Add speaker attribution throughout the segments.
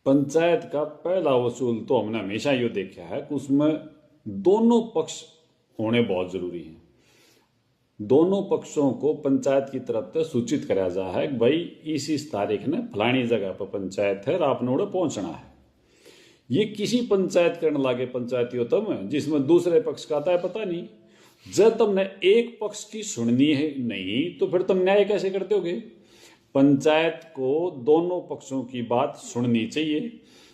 Speaker 1: पंचायत का पहला वसूल तो हमने हमेशा ये देखा है कि उसमें दोनों पक्ष होने बहुत जरूरी है। दोनों पक्षों को पंचायत की तरफ से सूचित कराया जा है कि भाई इस तारीख ने फलानी जगह पर पंचायत है और आपने उड़े पहुंचना है। ये किसी पंचायत करने लागे पंचायती होता में जिसमें दूसरे पक्ष का आता है पता नहीं। जब तुमने एक पक्ष की सुननी है नहीं तो फिर तुम न्याय कैसे करते होगे। पंचायत को दोनों पक्षों की बात सुननी चाहिए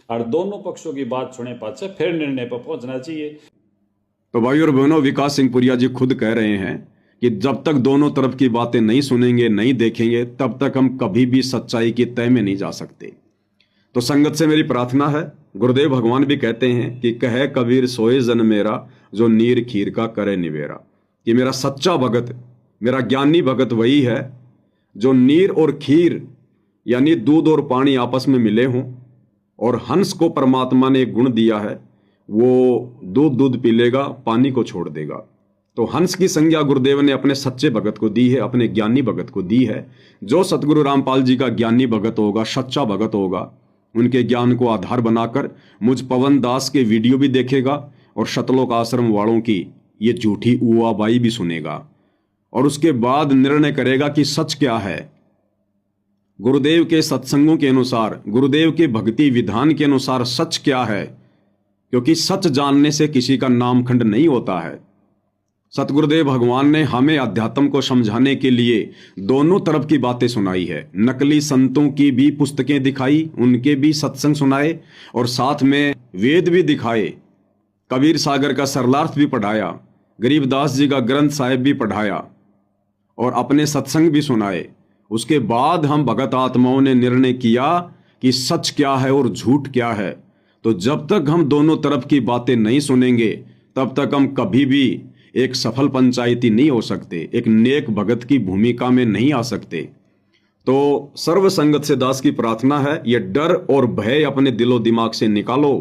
Speaker 1: और दोनों पक्षों की बात सुने पाछे फिर निर्णय पर पहुंचना चाहिए।
Speaker 2: तो भाई और बहनों, विकास सिंह पुरिया जी खुद कह रहे हैं कि जब तक दोनों तरफ की बातें नहीं सुनेंगे, नहीं देखेंगे, तब तक हम कभी भी सच्चाई की तह में नहीं जा सकते। तो संगत से मेरी प्रार्थना है, गुरुदेव भगवान भी कहते हैं कि कहे कबीर सोए जन मेरा, जो नीर खीर का करे निवेरा। कि मेरा सच्चा भगत, मेरा ज्ञानी भगत वही है जो नीर और खीर यानी दूध और पानी आपस में मिले हों, और हंस को परमात्मा ने एक गुण दिया है, वो दूध पी लेगा, पानी को छोड़ देगा। तो हंस की संज्ञा गुरुदेव ने अपने सच्चे भगत को दी है, अपने ज्ञानी भगत को दी है। जो सतगुरु रामपाल जी का ज्ञानी भगत होगा, सच्चा भगत होगा, उनके ज्ञान को आधार बनाकर मुझ पवन दास के वीडियो भी देखेगा और शतलोक आश्रम वालों की ये झूठी उआबाई भी सुनेगा, और उसके बाद निर्णय करेगा कि सच क्या है। गुरुदेव के सत्संगों के अनुसार, गुरुदेव के भक्ति विधान के अनुसार सच क्या है, क्योंकि सच जानने से किसी का नामखंड नहीं होता है। सतगुरुदेव भगवान ने हमें अध्यात्म को समझाने के लिए दोनों तरफ की बातें सुनाई है। नकली संतों की भी पुस्तकें दिखाई, उनके भी सत्संग सुनाए, और साथ में वेद भी दिखाए, कबीर सागर का सरलार्थ भी पढ़ाया, गरीबदास जी का ग्रंथ साहिब भी पढ़ाया, और अपने सत्संग भी सुनाए। उसके बाद हम भगत आत्माओं ने निर्णय किया कि सच क्या है और झूठ क्या है। तो जब तक हम दोनों तरफ की बातें नहीं सुनेंगे, तब तक हम कभी भी एक सफल पंचायती नहीं हो सकते, एक नेक भगत की भूमिका में नहीं आ सकते। तो सर्व संगत से दास की प्रार्थना है, ये डर और भय अपने दिलो दिमाग से निकालो।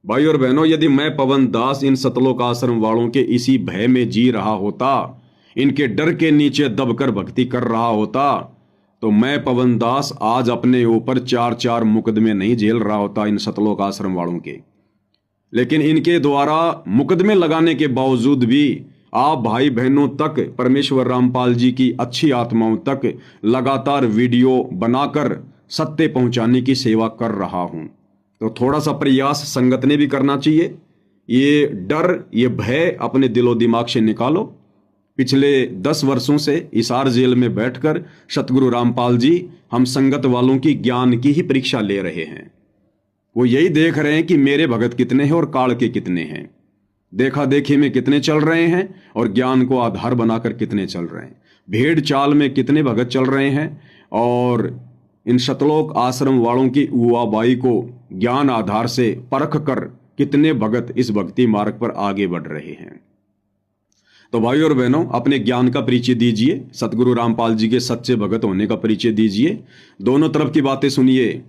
Speaker 2: भाई और बहनों, यदि मैं पवन दास इन सतलोक आश्रम वालों के इसी भय में जी रहा होता, इनके डर के नीचे दबकर भक्ति कर रहा होता, तो मैं पवन दास आज अपने ऊपर 4-4 मुकदमे नहीं झेल रहा होता इन सतलोक आश्रम वालों के। लेकिन इनके द्वारा मुकदमे लगाने के बावजूद भी आप भाई बहनों तक, परमेश्वर रामपाल जी की अच्छी आत्माओं तक लगातार वीडियो बनाकर सत्य पहुंचाने की सेवा कर रहा हूं। तो थोड़ा सा प्रयास संगत ने भी करना चाहिए। ये डर, ये भय अपने दिलो दिमाग से निकालो। पिछले 10 वर्षों से हिसार जेल में बैठकर सतगुरु रामपाल जी हम संगत वालों की ज्ञान की ही परीक्षा ले रहे हैं। वो यही देख रहे हैं कि मेरे भगत कितने हैं और काल के कितने हैं, देखा देखी में कितने चल रहे हैं और ज्ञान को आधार बनाकर कितने चल रहे हैं, भेड़ चाल में कितने भगत चल रहे हैं, और इन सतलोक आश्रम वालों की उआबाई को ज्ञान आधार से परख कर कितने भगत इस भक्ति मार्ग पर आगे बढ़ रहे हैं। तो भाई और बहनों, अपने ज्ञान का परिचय दीजिए, सतगुरु रामपाल जी के सच्चे भगत होने का परिचय दीजिए, दोनों तरफ की बातें सुनिए।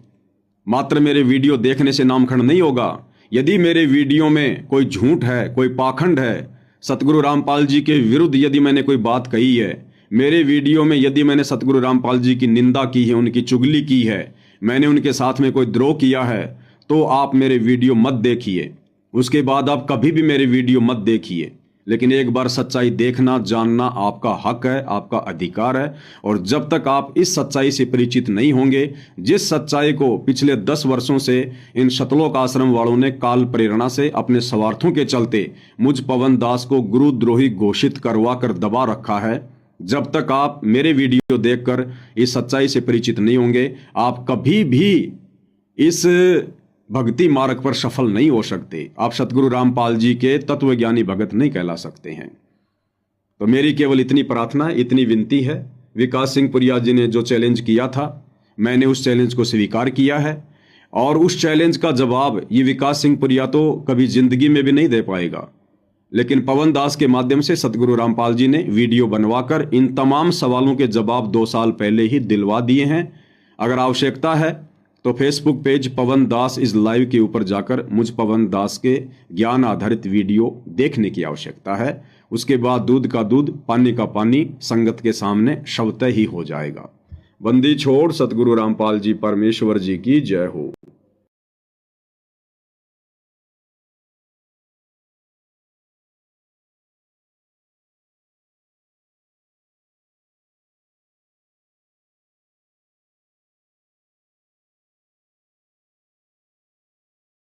Speaker 2: मात्र मेरे वीडियो देखने से नामखंड नहीं होगा। यदि मेरे वीडियो में कोई झूठ है, कोई पाखंड है, सतगुरु रामपाल जी के विरुद्ध यदि मैंने कोई बात कही है, मेरे वीडियो में यदि मैंने सतगुरु रामपाल जी की निंदा की है, उनकी चुगली की है, मैंने उनके साथ में कोई द्रोह किया है, तो आप मेरे वीडियो मत देखिए। उसके बाद आप कभी भी मेरे वीडियो मत देखिए। लेकिन एक बार सच्चाई देखना, जानना आपका हक है, आपका अधिकार है। और जब तक आप इस सच्चाई से परिचित नहीं होंगे, जिस सच्चाई को पिछले 10 वर्षों से इन सतलोक आश्रम वालों ने काल प्रेरणा से अपने स्वार्थों के चलते मुझ पवन दास को गुरुद्रोही घोषित करवा कर दबा रखा है, जब तक आप मेरे वीडियो देखकर इस सच्चाई से परिचित नहीं होंगे, आप कभी भी इस भक्ति मार्ग पर सफल नहीं हो सकते। आप सतगुरु रामपाल जी के तत्वज्ञानी भगत नहीं कहला सकते हैं। तो मेरी केवल इतनी प्रार्थना, इतनी विनती है। विकास सिंह पुरिया जी ने जो चैलेंज किया था, मैंने उस चैलेंज को स्वीकार किया है, और उस चैलेंज का जवाब ये विकास सिंह पुरिया तो कभी जिंदगी में भी नहीं दे पाएगा। लेकिन पवन दास के माध्यम से सतगुरु रामपाल जी ने वीडियो बनवाकर इन तमाम सवालों के जवाब 2 साल पहले ही दिलवा दिए हैं। अगर आवश्यकता है तो Facebook page Pawan Das is live के ऊपर जाकर मुझ पवन दास के ज्ञान आधारित वीडियो देखने की आवश्यकता है। उसके बाद दूध का दूध, पानी का पानी संगत के सामने स्वतः ही हो जाएगा। बंदी छोड़ सतगुरु रामपाल जी परमेश्वर जी की जय हो।